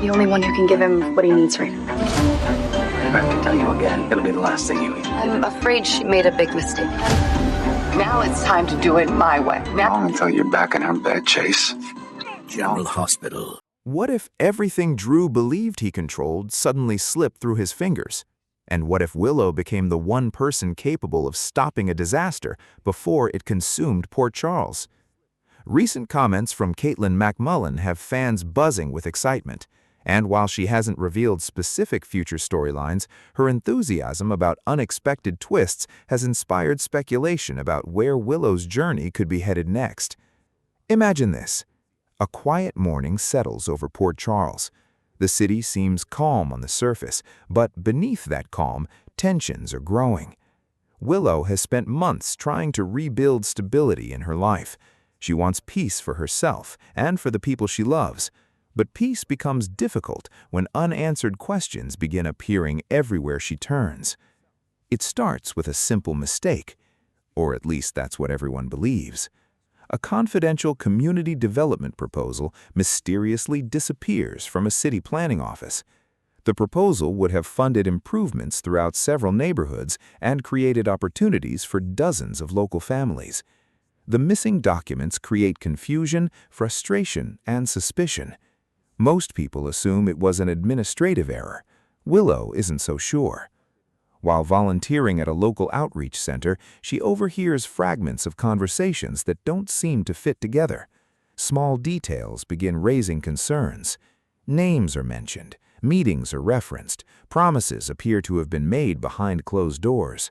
The only one who can give him what he needs right now. If I have to tell you again, it'll be the last thing you eat. I'm afraid she made a big mistake. Now it's time to do it my way. Long until you're back in her bed, Chase. General Hospital. What if everything Drew believed he controlled suddenly slipped through his fingers? And what if Willow became the one person capable of stopping a disaster before it consumed Port Charles? Recent comments from Katelyn MacMullen have fans buzzing with excitement, and while she hasn't revealed specific future storylines, her enthusiasm about unexpected twists has inspired speculation about where Willow's journey could be headed next. Imagine this. A quiet morning settles over Port Charles. The city seems calm on the surface, but beneath that calm, tensions are growing. Willow has spent months trying to rebuild stability in her life. She wants peace for herself and for the people she loves. But peace becomes difficult when unanswered questions begin appearing everywhere she turns. It starts with a simple mistake, or at least that's what everyone believes. A confidential community development proposal mysteriously disappears from a city planning office. The proposal would have funded improvements throughout several neighborhoods and created opportunities for dozens of local families. The missing documents create confusion, frustration, and suspicion. Most people assume it was an administrative error. Willow isn't so sure. While volunteering at a local outreach center, she overhears fragments of conversations that don't seem to fit together. Small details begin raising concerns. Names are mentioned, meetings are referenced, promises appear to have been made behind closed doors.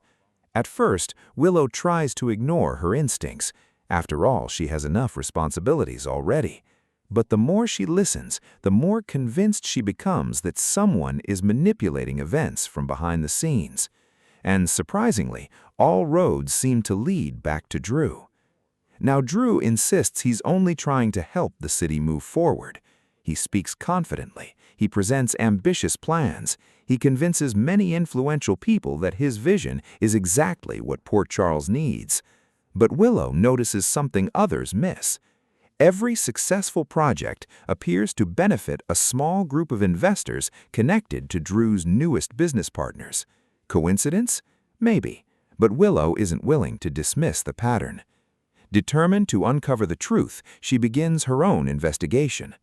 At first, Willow tries to ignore her instincts. After all, she has enough responsibilities already. But the more she listens, the more convinced she becomes that someone is manipulating events from behind the scenes. And surprisingly, all roads seem to lead back to Drew. Now, Drew insists he's only trying to help the city move forward. He speaks confidently. He presents ambitious plans. He convinces many influential people that his vision is exactly what Port Charles needs. But Willow notices something others miss. Every successful project appears to benefit a small group of investors connected to Drew's newest business partners. Coincidence? Maybe, but Willow isn't willing to dismiss the pattern. Determined to uncover the truth, she begins her own investigation.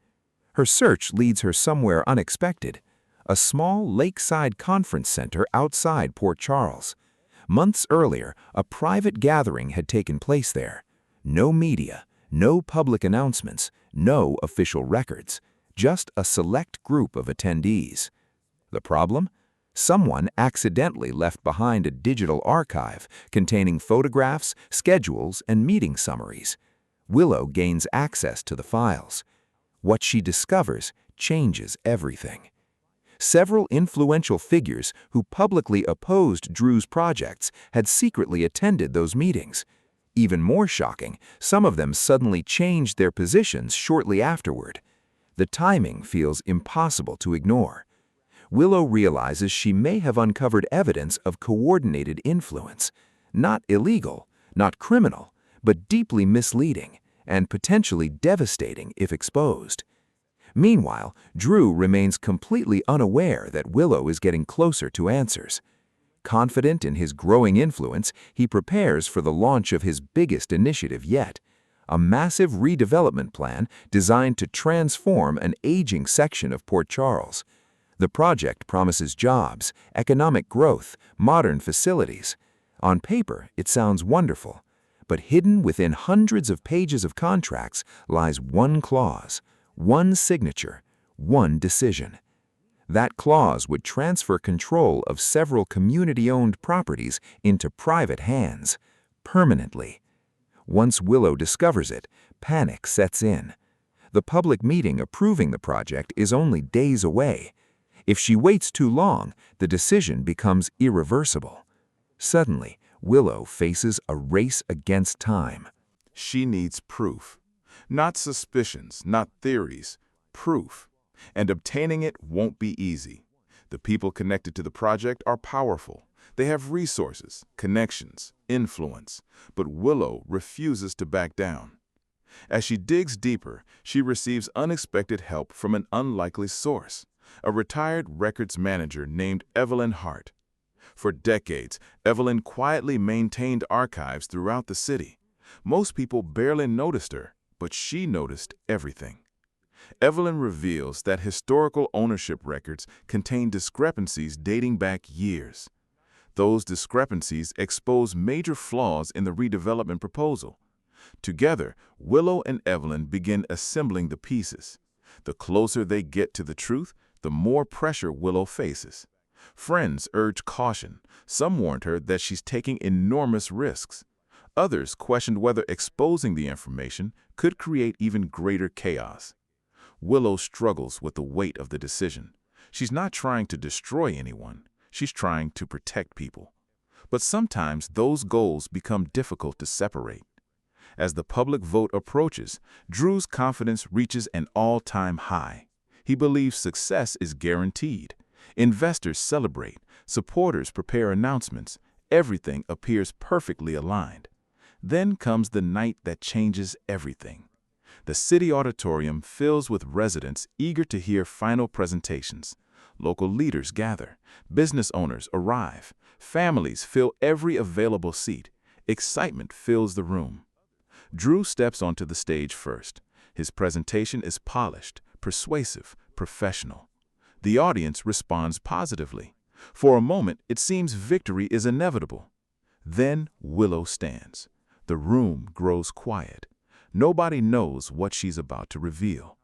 Her search leads her somewhere unexpected, a small lakeside conference center outside Port Charles. Months earlier, a private gathering had taken place there. No media. No public announcements, no official records, just a select group of attendees. The problem? Someone accidentally left behind a digital archive containing photographs, schedules, and meeting summaries. Willow gains access to the files. What she discovers changes everything. Several influential figures who publicly opposed Drew's projects had secretly attended those meetings. Even more shocking, some of them suddenly changed their positions shortly afterward. The timing feels impossible to ignore. Willow realizes she may have uncovered evidence of coordinated influence, not illegal, not criminal, but deeply misleading and potentially devastating if exposed. Meanwhile, Drew remains completely unaware that Willow is getting closer to answers. Confident in his growing influence, he prepares for the launch of his biggest initiative yet, a massive redevelopment plan designed to transform an aging section of Port Charles. The project promises jobs, economic growth, modern facilities. On paper, it sounds wonderful, but hidden within hundreds of pages of contracts lies one clause, one signature, one decision. That clause would transfer control of several community-owned properties into private hands, permanently. Once Willow discovers it, panic sets in. The public meeting approving the project is only days away. If she waits too long, the decision becomes irreversible. Suddenly, Willow faces a race against time. She needs proof. Not suspicions, not theories, proof. And obtaining it won't be easy. The people connected to the project are powerful. They have resources, connections, influence. But Willow refuses to back down. As she digs deeper, she receives unexpected help from an unlikely source, a retired records manager named Evelyn Hart. For decades, Evelyn quietly maintained archives throughout the city. Most people barely noticed her, but she noticed everything. Evelyn reveals that historical ownership records contain discrepancies dating back years. Those discrepancies expose major flaws in the redevelopment proposal. Together, Willow and Evelyn begin assembling the pieces. The closer they get to the truth, the more pressure Willow faces. Friends urge caution. Some warned her that she's taking enormous risks. Others questioned whether exposing the information could create even greater chaos. Willow struggles with the weight of the decision. She's not trying to destroy anyone. She's trying to protect people. But sometimes those goals become difficult to separate. As the public vote approaches, Drew's confidence reaches an all-time high. He believes success is guaranteed. Investors celebrate. Supporters prepare announcements. Everything appears perfectly aligned. Then comes the night that changes everything. The city auditorium fills with residents eager to hear final presentations. Local leaders gather. Business owners arrive. Families fill every available seat. Excitement fills the room. Drew steps onto the stage first. His presentation is polished, persuasive, professional. The audience responds positively. For a moment, it seems victory is inevitable. Then Willow stands. The room grows quiet. Nobody knows what she's about to reveal.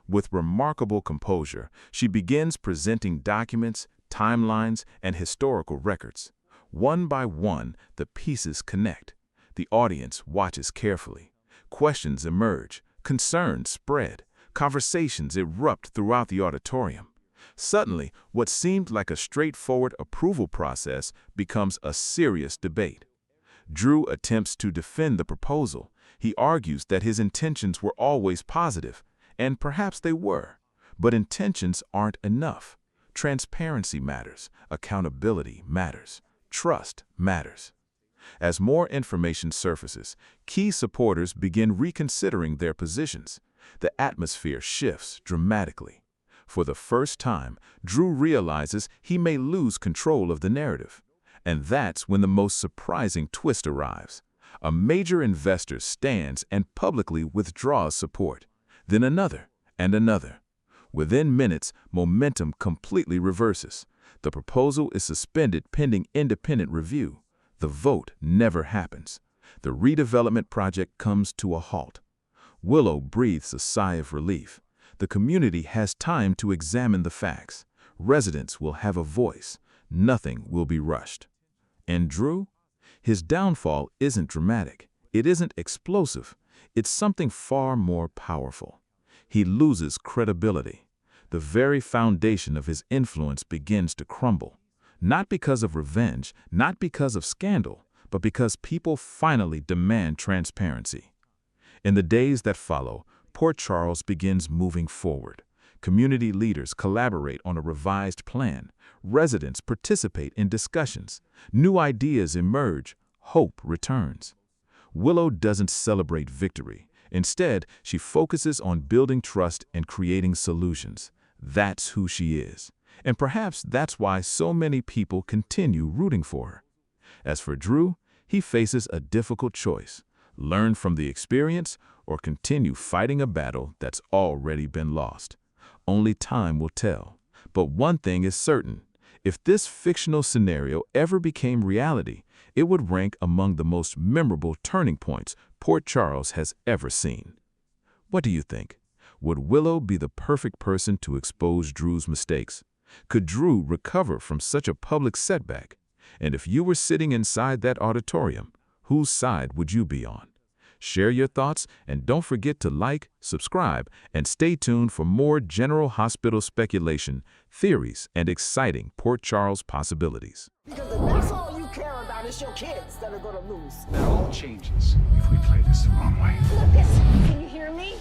With remarkable composure, she begins presenting documents, timelines, and historical records. One by one, the pieces connect. The audience watches carefully. Questions emerge. Concerns spread. Conversations erupt throughout the auditorium. Suddenly, what seemed like a straightforward approval process becomes a serious debate. Drew attempts to defend the proposal. He argues that his intentions were always positive, and perhaps they were. But intentions aren't enough. Transparency matters. Accountability matters. Trust matters. As more information surfaces, key supporters begin reconsidering their positions. The atmosphere shifts dramatically. For the first time, Drew realizes he may lose control of the narrative. And that's when the most surprising twist arrives. A major investor stands and publicly withdraws support. Then another and another. Within minutes, momentum completely reverses. The proposal is suspended pending independent review. The vote never happens. The redevelopment project comes to a halt. Willow breathes a sigh of relief. The community has time to examine the facts. Residents will have a voice. Nothing will be rushed. And Drew? His downfall isn't dramatic. It isn't explosive. It's something far more powerful. He loses credibility. The very foundation of his influence begins to crumble. Not because of revenge, not because of scandal, but because people finally demand transparency. In the days that follow, Port Charles begins moving forward. Community leaders collaborate on a revised plan. Residents participate in discussions. New ideas emerge. Hope returns. Willow doesn't celebrate victory. Instead, she focuses on building trust and creating solutions. That's who she is. And perhaps that's why so many people continue rooting for her. As for Drew, he faces a difficult choice: learn from the experience or continue fighting a battle that's already been lost. Only time will tell. But one thing is certain: if this fictional scenario ever became reality, it would rank among the most memorable turning points Port Charles has ever seen. What do you think? Would Willow be the perfect person to expose Drew's mistakes? Could Drew recover from such a public setback? And if you were sitting inside that auditorium, whose side would you be on? Share your thoughts, and don't forget to like, subscribe, and stay tuned for more General Hospital speculation, theories, and exciting Port Charles possibilities. Because if that's all you care about, it's your kids that are gonna lose. It all changes if we play this the wrong way. Lucas, can you hear me?